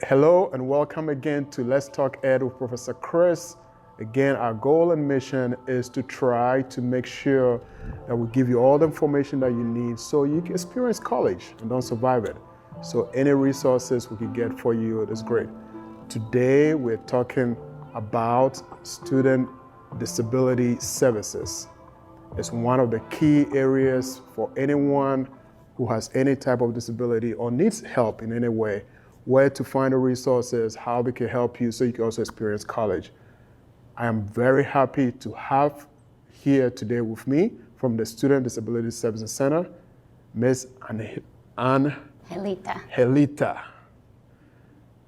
Hello and welcome again to Let's Talk Ed with Professor Chris. Again, our goal and mission is to try to make sure that we give you all the information that you need so you can experience college and don't survive it. So any resources we can get for you is great. Today, we're talking about student disability services. It's one of the key areas for anyone who has any type of disability or needs help in any way, where to find the resources, how we can help you so you can also experience college. I am very happy to have here today with me from the Student Disability Services Center, Ms. Angelita.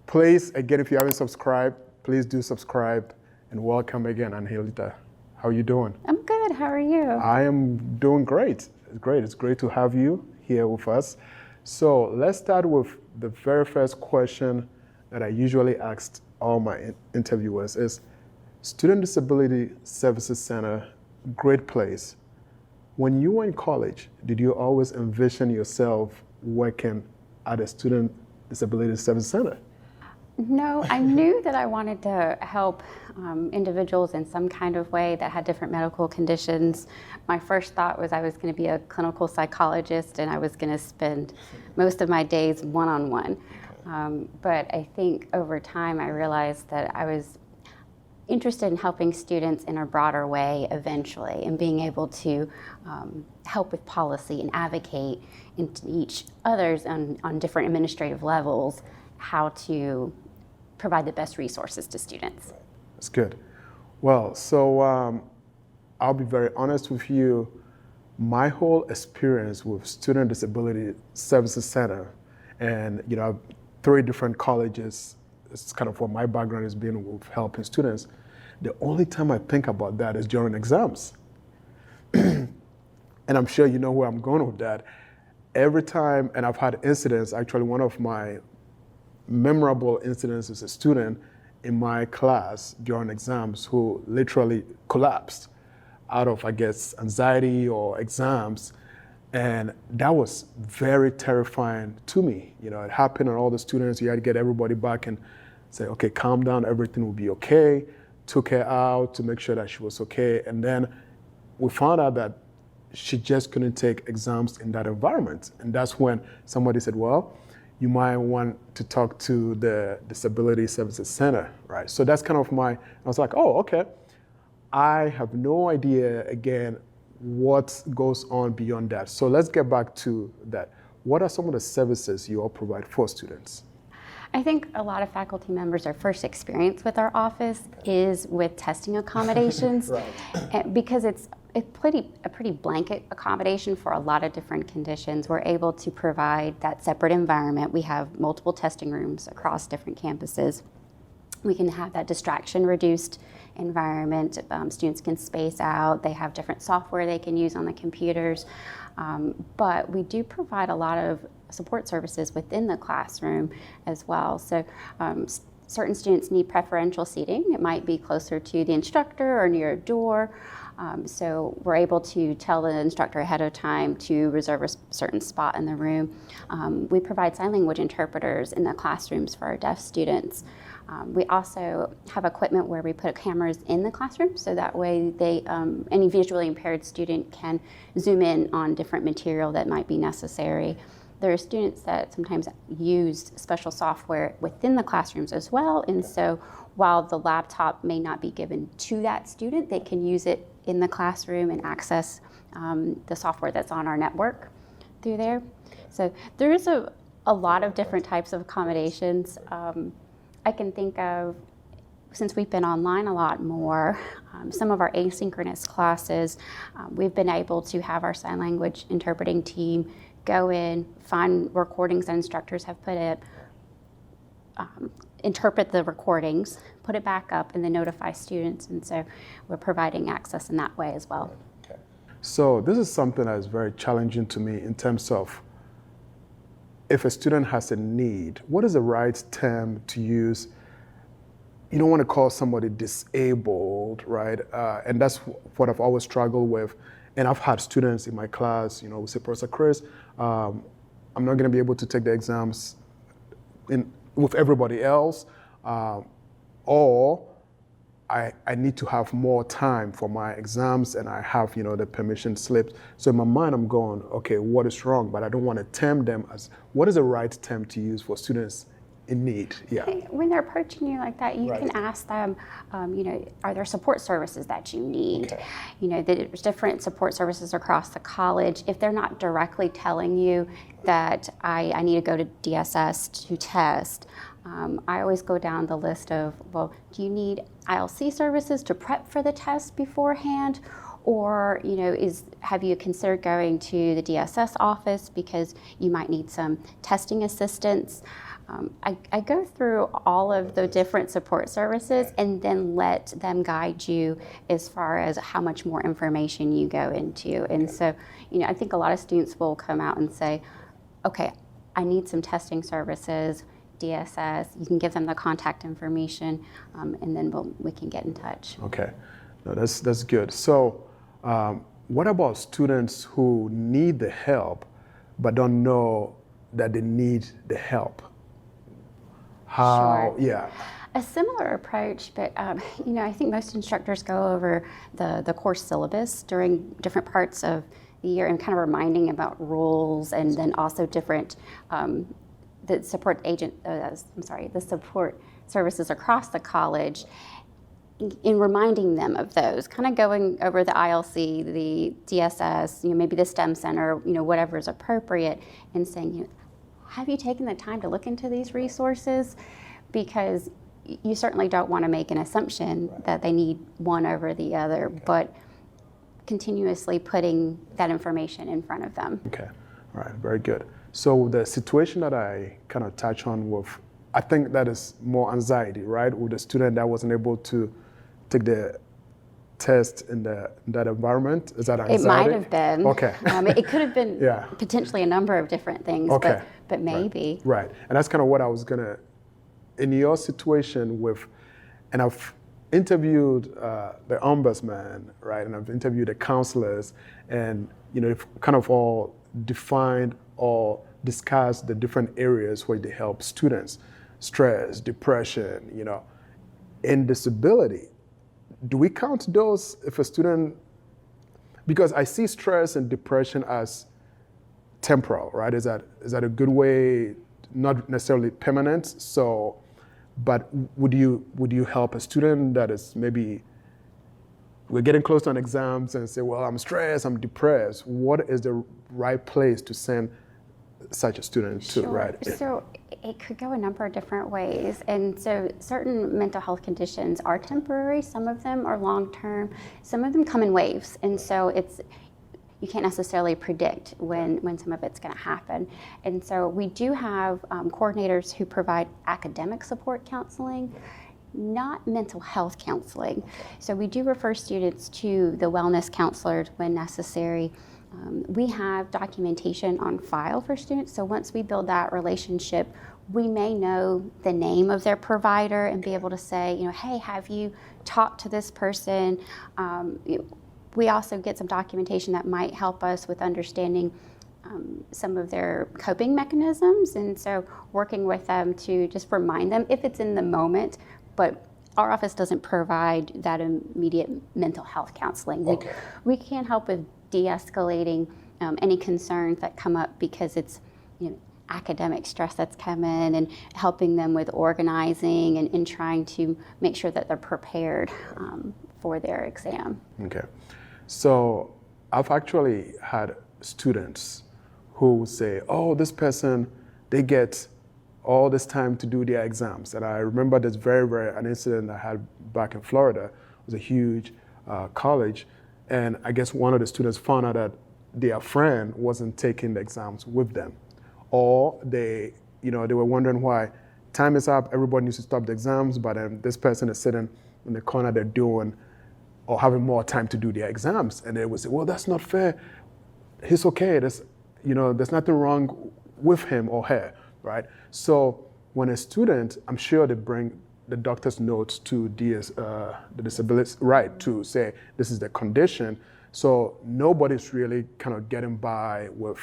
Please, again, if you haven't subscribed, please do subscribe and welcome again, Angelita. How are you doing? I'm good, how are you? I am doing great. It's great to have you here with us. So let's start with the very first question that I usually ask all my interviewers is, Student Disability Services Center, great place. When you were in college, did you always envision yourself working at a Student Disability Services Center? No, I knew that I wanted to help individuals in some kind of way that had different medical conditions. My first thought was I was going to be a clinical psychologist and I was going to spend most of my days one-on-one. But I think over time I realized that I was interested in helping students in a broader way eventually and being able to help with policy and advocate and teach others on different administrative levels how to provide the best resources to students. That's good. Well, so I'll be very honest with you. My whole experience with Student Disability Services Center, and you know, 3 different colleges, it's kind of what my background has been with helping students. The only time I think about that is during exams. And I'm sure you know where I'm going with that. Every time, and I've had incidents, actually one of my memorable incidents as a student in my class during exams who literally collapsed out of, I guess, anxiety or exams. And that was very terrifying to me. You know, it happened and all the students, you had to get everybody back and say, okay, calm down, everything will be okay. Took her out to make sure that she was okay. And then we found out that she just couldn't take exams in that environment. And that's when somebody said, well, you might want to talk to the Disability Services Center, right? So that's kind of I was like, oh, okay. I have no idea, again, what goes on beyond that. So let's get back to that. What are some of the services you all provide for students? I think a lot of faculty members, their first experience with our office is with testing accommodations. Right. Because it's a pretty blanket accommodation for a lot of different conditions. We're able to provide that separate environment. We have multiple testing rooms across different campuses. We can have that distraction reduced environment. Students can space out. They have different software they can use on the computers. But we do provide a lot of support services within the classroom as well. So certain students need preferential seating. It might be closer to the instructor or near a door. So we're able to tell the instructor ahead of time to reserve a certain spot in the room. We provide sign language interpreters in the classrooms for our deaf students. We also have equipment where we put cameras in the classroom so that way any visually impaired student can zoom in on different material that might be necessary. There are students that sometimes use special software within the classrooms as well, and so while the laptop may not be given to that student, they can use it in the classroom and access the software that's on our network through there. So there is a lot of different types of accommodations. I can think of, since we've been online a lot more, some of our asynchronous classes, we've been able to have our sign language interpreting team go in, find recordings that instructors have put in, interpret the recordings, put it back up, and then notify students. And so we're providing access in that way as well. Okay. So this is something that is very challenging to me in terms of if a student has a need, what is the right term to use? You don't want to call somebody disabled, right? And that's what I've always struggled with. And I've had students in my class, who say, Professor Chris, I'm not going to be able to take the exams with everybody else, or I need to have more time for my exams and I have, the permission slips. So in my mind, I'm going, okay, what is wrong? But I don't want to term them as, what is the right term to use for students in need? Yeah. When they're approaching you like that, you can ask them, are there support services that you need? Okay. There's different support services across the college. If they're not directly telling you that I need to go to DSS to test, I always go down the list of, well, do you need ILC services to prep for the test beforehand? Or, have you considered going to the DSS office because you might need some testing assistance? I go through all of the different support services and then let them guide you as far as how much more information you go into. And so, I think a lot of students will come out and say, okay, I need some testing services, DSS. You can give them the contact information, and then we can get in touch. Okay, no, that's good. So what about students who need the help but don't know that they need the help? How? Sure. Yeah. A similar approach, but I think most instructors go over the course syllabus during different parts of the year and kind of reminding about rules, and then also different the support services across the college, in reminding them of those, kind of going over the ILC, the DSS, maybe the STEM Center, whatever is appropriate, and saying, have you taken the time to look into these resources? Because you certainly don't want to make an assumption that they need one over the other, but continuously putting that information in front of them. Okay, all right, very good. So the situation that I kind of touch on with, I think that is more anxiety, right? With the student that wasn't able to take the test in that environment? Is that anxiety? It might have been. Okay. It could have been potentially a number of different things, okay. but maybe. Right. And that's kind of what I was gonna, in your situation with, and I've interviewed the ombudsman, right? And I've interviewed the counselors, and they've kind of all defined or discussed the different areas where they help students: stress, depression, and disability. Do we count those if a student, because I see stress and depression as temporal, right? Is that a good way, not necessarily permanent? So, but would you help a student that is maybe, we're getting close to an exams and say, well, I'm stressed, I'm depressed. What is the right place to send such a student to, right? So it could go a number of different ways. And so certain mental health conditions are temporary. Some of them are long-term. Some of them come in waves. And so you can't necessarily predict when some of it's going to happen. And so we do have coordinators who provide academic support counseling, not mental health counseling. So we do refer students to the wellness counselors when necessary. We have documentation on file for students, so once we build that relationship, we may know the name of their provider and be able to say, hey, have you talked to this person? We also get some documentation that might help us with understanding some of their coping mechanisms, and so working with them to just remind them if it's in the moment, but our office doesn't provide that immediate mental health counseling. Okay. We can help with de-escalating any concerns that come up because it's academic stress that's come in, and helping them with organizing and trying to make sure that they're prepared for their exam. Okay. So I've actually had students who say, oh, this person, they get all this time to do their exams. And I remember this an incident I had back in Florida. It was a huge college. And I guess one of the students found out that their friend wasn't taking the exams with them. Or they were wondering why time is up, everybody needs to stop the exams, but then this person is sitting in the corner, they're doing or having more time to do their exams. And they would say, well, that's not fair. He's okay. There's nothing wrong with him or her, right? So when a student, I'm sure they bring the doctor's notes to the disability, right, to say this is the condition. So nobody's really kind of getting by with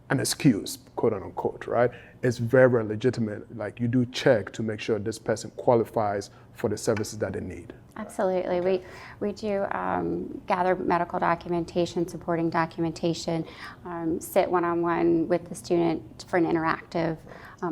an excuse, quote unquote, right? It's very, very legitimate. Like you do check to make sure this person qualifies for the services that they need. Absolutely. We do gather medical documentation, supporting documentation, sit one-on-one with the student for an interactive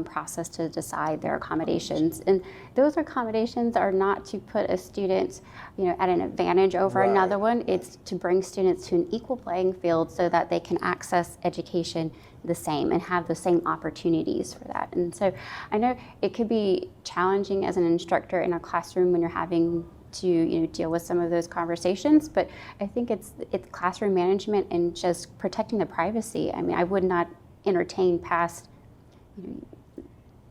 process to decide their accommodations. And those accommodations are not to put a student, at an advantage over another one. It's to bring students to an equal playing field so that they can access education the same and have the same opportunities for that. And so I know it could be challenging as an instructor in a classroom when you're having to deal with some of those conversations, but I think it's classroom management and just protecting the privacy. I mean, I would not entertain past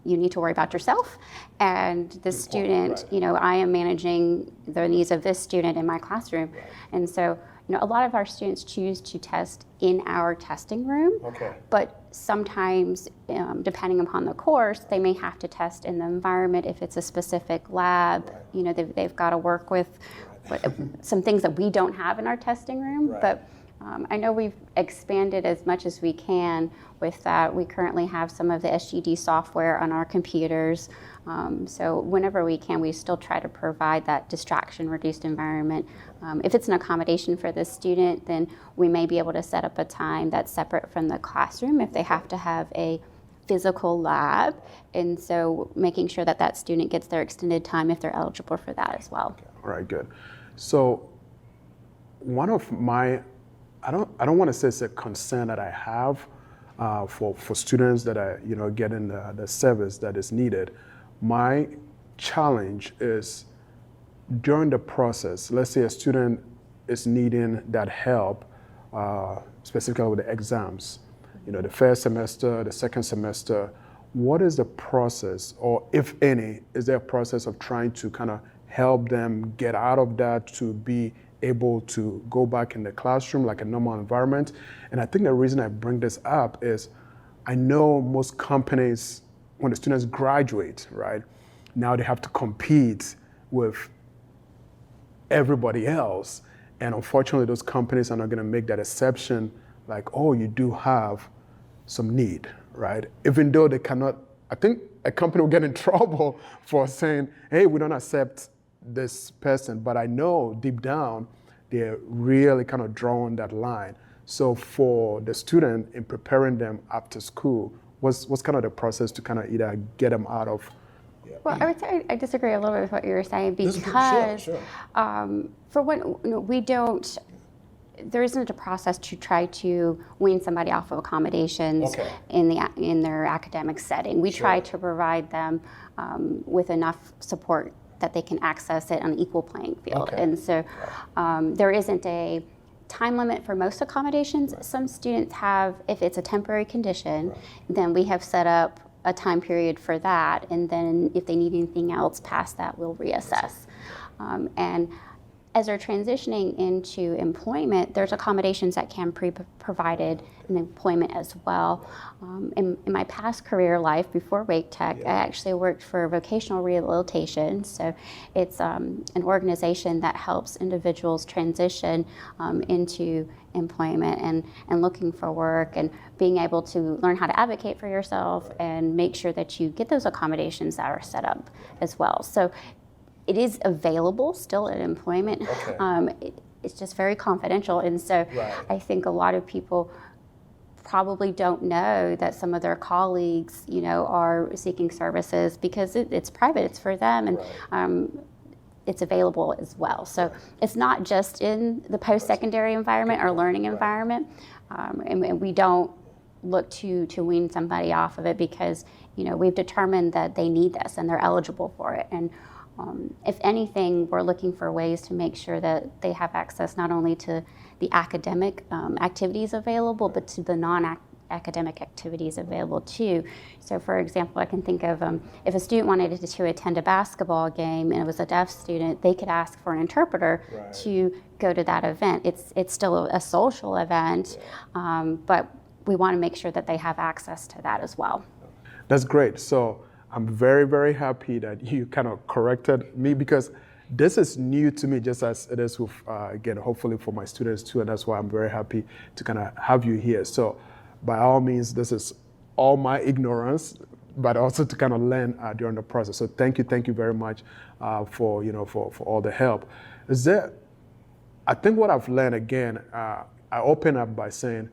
you need to worry about yourself and the student. I am managing the needs of this student in my classroom, and so a lot of our students choose to test in our testing room, but sometimes, depending upon the course, they may have to test in the environment if it's a specific lab. They've got to work with some things that we don't have in our testing room, but I know we've expanded as much as we can with that. We currently have some of the SGD software on our computers. So whenever we can, we still try to provide that distraction-reduced environment. If it's an accommodation for the student, then we may be able to set up a time that's separate from the classroom if they have to have a physical lab. And so making sure that that student gets their extended time if they're eligible for that as well. All right, good. So one of my, I don't want to say it's a concern that I have for students that are getting the service that is needed. My challenge is during the process. Let's say a student is needing that help, specifically with the exams. The first semester, the second semester. What is the process, or if any, is there a process of trying to kind of help them get out of that to be able to go back in the classroom like a normal environment? And I think the reason I bring this up is I know most companies, when the students graduate, right, now they have to compete with everybody else. And unfortunately, those companies are not going to make that exception like, oh, you do have some need, right? Even though they cannot, I think a company will get in trouble for saying, hey, we don't accept this person, but I know deep down they're really kind of drawing that line. So for the student in preparing them after school, what's kind of the process to kind of either get them out of? Well, I would say I disagree a little bit with what you were saying because for one, we don't. There isn't a process to try to wean somebody off of accommodations in their academic setting. We try to provide them with enough support that they can access it on an equal playing field. And so there isn't a time limit for most accommodations. Some students have, if it's a temporary condition, then we have set up a time period for that. And then if they need anything else past that, we'll reassess. And as they're transitioning into employment, there's accommodations that can be provided in employment as well. In my past career life, before Wake Tech, I actually worked for vocational rehabilitation. So it's an organization that helps individuals transition into employment and looking for work and being able to learn how to advocate for yourself and make sure that you get those accommodations that are set up as well. So it is available still in employment. It's just very confidential. And so I think a lot of people probably don't know that some of their colleagues, are seeking services because it's private, it's for them, and it's available as well. So it's not just in the post-secondary environment or learning environment, and we don't look to wean somebody off of it because, we've determined that they need this and they're eligible for it. And if anything, we're looking for ways to make sure that they have access not only to the academic activities available, but to the non-academic activities available too. So for example, I can think of if a student wanted to attend a basketball game and it was a deaf student, they could ask for an interpreter to go to that event. It's still a social event, but we want to make sure that they have access to that as well. That's great. So I'm very, very happy that you kind of corrected me because this is new to me, just as it is with, again, hopefully for my students too, and that's why I'm very happy to kind of have you here. So by all means, this is all my ignorance, but also to kind of learn during the process. So thank you very much for all the help. I think what I've learned again, I open up by saying,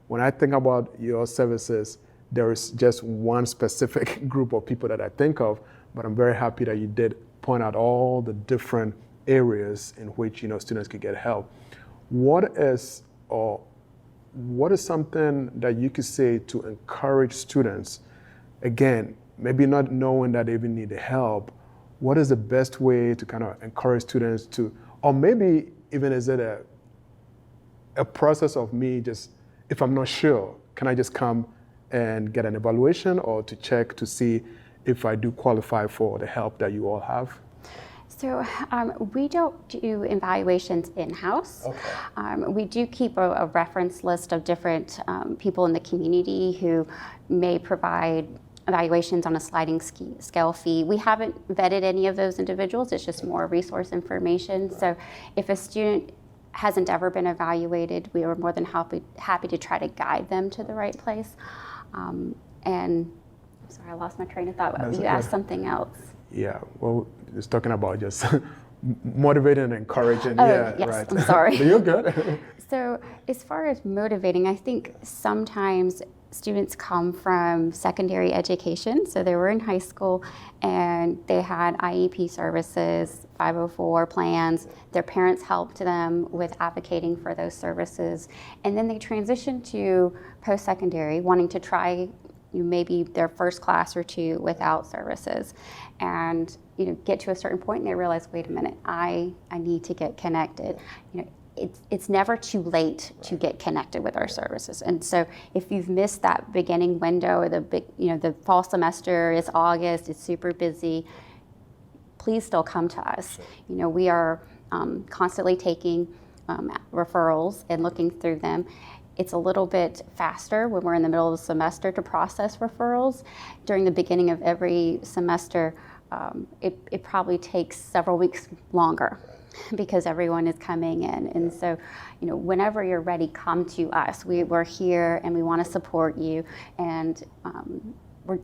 when I think about your services, there is just one specific group of people that I think of, but I'm very happy that you did point out all the different areas in which students could get help. What is something that you could say to encourage students? Again, maybe not knowing that they even need the help, what is the best way to kind of encourage students to, or maybe even is it a process of me just, if I'm not sure, can I just come and get an evaluation or to check to see if I do qualify for the help that you all have? So we don't do evaluations in-house. Okay. We do keep a reference list of different people in the community who may provide evaluations on a sliding scale fee. We haven't vetted any of those individuals. It's just more resource information. So if a student hasn't ever been evaluated, we are more than happy to try to guide them to the right place. And sorry, I lost my train of thought. You asked something else. Yeah, well, just talking about just motivating and encouraging. Oh, yeah, yes, right. I'm sorry. You're good. So as far as motivating, I think sometimes students come from secondary education. So they were in high school and they had IEP services, 504 plans. Their parents helped them with advocating for those services. And then they transitioned to post-secondary, wanting to try maybe their first class or two without services, and get to a certain point and they realize, wait a minute, I need to get connected. It's never too late to get connected with our services. And so if you've missed that beginning window, or the fall semester is August, it's super busy, please still come to us. We are constantly taking referrals and looking through them. It's a little bit faster when we're in the middle of the semester to process referrals. During the beginning of every semester, it probably takes several weeks longer because everyone is coming in. And so, whenever you're ready, come to us. We're here and we want to support you. And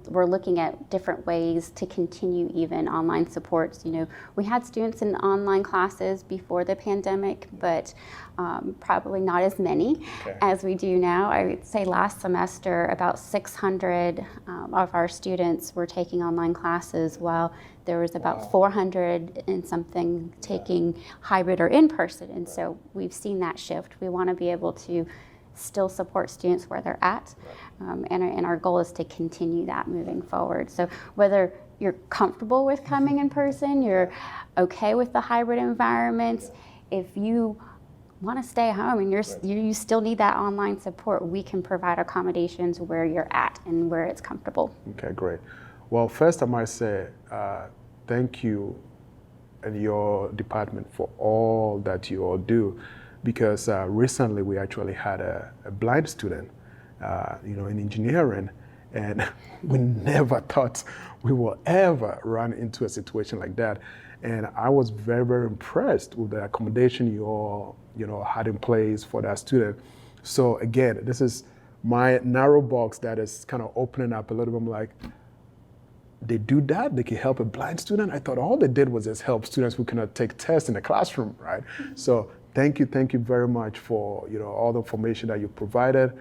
we're looking at different ways to continue even online supports. We had students in online classes before the pandemic, but probably not as many as we do now. I would say last semester about 600 of our students were taking online classes, while there was about 400 and something taking hybrid or in-person. And so we've seen that shift. We want to be able to still support students where they're at. And our goal is to continue that moving forward. So whether you're comfortable with coming in person, you're okay with the hybrid environment, if you want to stay home and you still need that online support, we can provide accommodations where you're at and where it's comfortable. Okay, great. Well, first I might say thank you and your department for all that you all do, because recently we actually had a blind student, in engineering, and we never thought we will ever run into a situation like that. And I was very, very impressed with the accommodation you all, had in place for that student. So again, this is my narrow box that is kind of opening up a little bit. I'm like, they do that? They can help a blind student? I thought all they did was just help students who cannot take tests in the classroom, right? So thank you very much for all the information that you provided.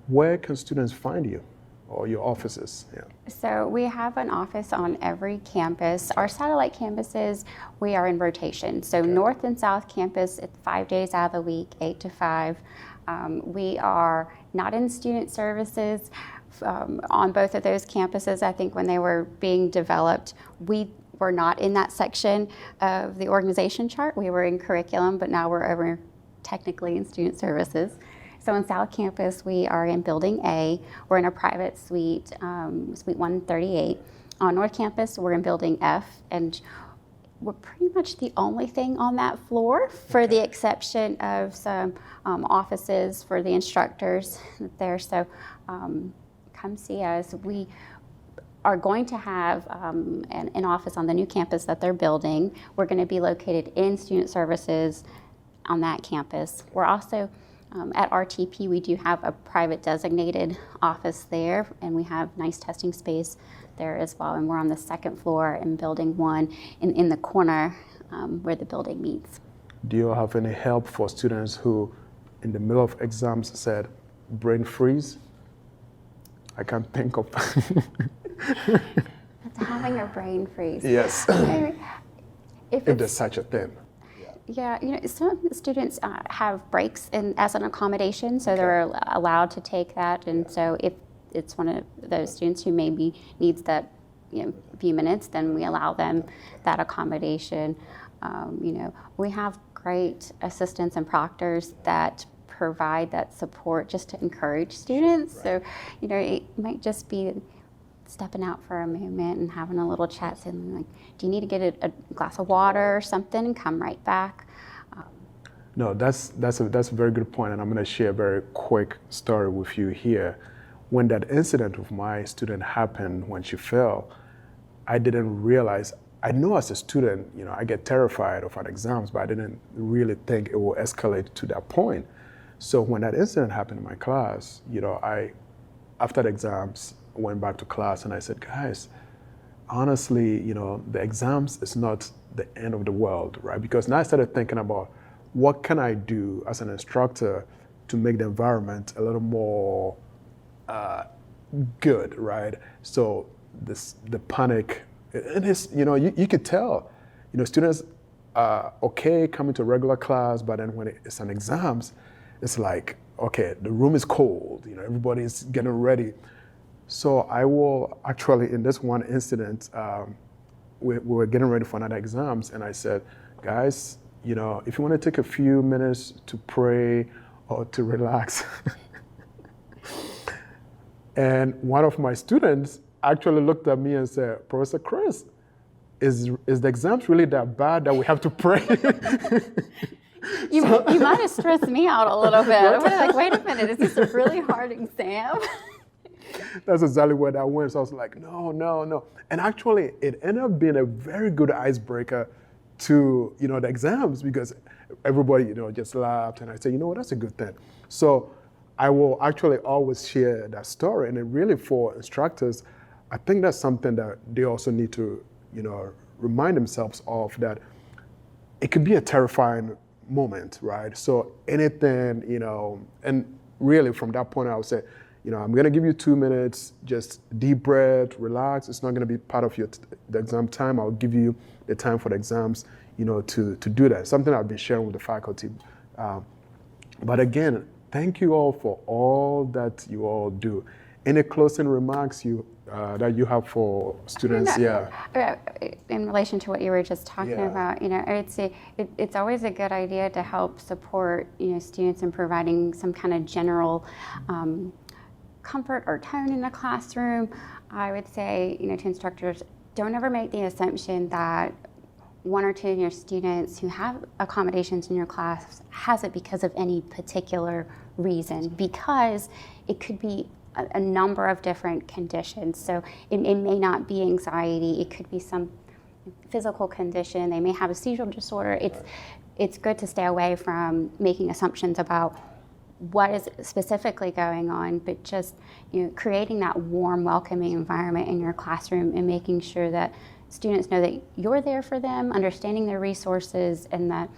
Where can students find you or your offices? Yeah. So we have an office on every campus. Our satellite campuses, we are in rotation. So North and South Campus, it's 5 days out of the week, 8 to 5. We are not in student services on both of those campuses. I think when they were being developed, we were not in that section of the organization chart. We were in curriculum, but now we're over technically in student services. So in South Campus, we are in Building A. We're in a private suite, Suite 138. On North Campus, we're in Building F, and we're pretty much the only thing on that floor, for the exception of some offices for the instructors there. So come see us. We are going to have an office on the new campus that they're building. We're going to be located in student services on that campus. We're also At RTP, we do have a private designated office there, and we have nice testing space there as well. And we're on the second floor in Building 1 in the corner where the building meets. Do you have any help for students who, in the middle of exams, said brain freeze? I can't think of. It's having a brain freeze. Yes. If there's such a thing. Yeah, some students have breaks as an accommodation, so they're allowed to take that. And so if it's one of those students who maybe needs that few minutes, then we allow them that accommodation. We have great assistants and proctors that provide that support just to encourage students. Right. So, it might just be stepping out for a moment and having a little chat, saying like, do you need to get a glass of water or something, and come right back. No, that's a very good point, and I'm going to share a very quick story with you here. When that incident with my student happened, when she fell, I didn't realize. I know as a student, I get terrified of an exams, but I didn't really think it will escalate to that point. So when that incident happened in my class, I, after the exams, went back to class and I said, guys, honestly, the exams is not the end of the world, right? Because now I started thinking about what can I do as an instructor to make the environment a little more good, right? So the panic, it is, you could tell, students are okay coming to regular class, but then when it's an exams, it's like, okay, the room is cold, everybody's getting ready. So I will actually, in this one incident, we were getting ready for another exams, and I said, guys, if you want to take a few minutes to pray or to relax. And one of my students actually looked at me and said, Professor Chris, is the exams really that bad that we have to pray? You might have stressed me out a little bit. I was like, wait a minute, is this a really hard exam? That's exactly where that went. So I was like, no. And actually, it ended up being a very good icebreaker to, the exams, because everybody, just laughed. And I said, what, that's a good thing. So I will actually always share that story. And it really, for instructors, I think that's something that they also need to, remind themselves of, that it could be a terrifying moment, right? So anything, and really from that point, I would say, I'm going to give you 2 minutes, just deep breath, relax. It's not going to be part of the exam time. I'll give you the time for the exams, to do that. Something I've been sharing with the faculty. But again, thank you all for all that you all do. Any closing remarks that you have for students? In relation to what you were just talking about, I'd say it's always a good idea to help support, students in providing some kind of general comfort or tone in the classroom. I would say, to instructors, don't ever make the assumption that one or two of your students who have accommodations in your class has it because of any particular reason, because it could be a number of different conditions. So it may not be anxiety, it could be some physical condition, they may have a seizure disorder. It's good to stay away from making assumptions about what is specifically going on, but just creating that warm, welcoming environment in your classroom and making sure that students know that you're there for them, understanding their resources, and that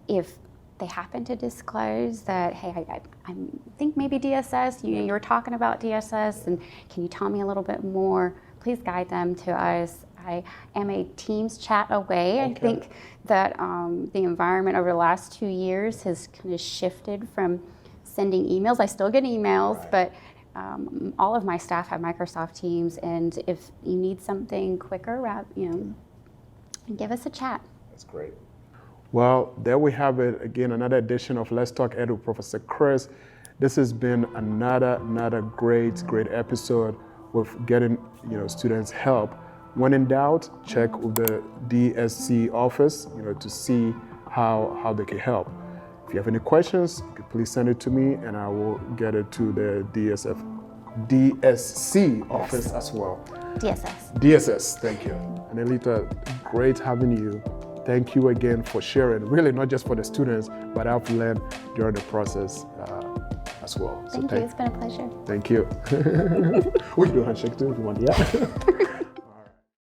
if they happen to disclose that, hey, I think maybe DSS, you were talking about DSS, and can you tell me a little bit more? Please guide them to us. I am a Teams chat away. Okay. I think that the environment over the last 2 years has kind of shifted from sending emails. I still get emails, right. But all of my staff have Microsoft Teams, and if you need something quicker, give us a chat. That's great. Well, there we have it again, another edition of Let's Talk Ed with Professor Chris. This has been another great episode with getting students help. When in doubt, check with the DSC office to see how they can help. If you have any questions, please send it to me, and I will get it to the DSC office as well. DSS. DSS, thank you. Angelita, great having you. thank you again for sharing, really not just for the students, but I've learned during the process as well. So Thank you, it's been a pleasure. Thank you. We can do a handshake too if you want, yeah.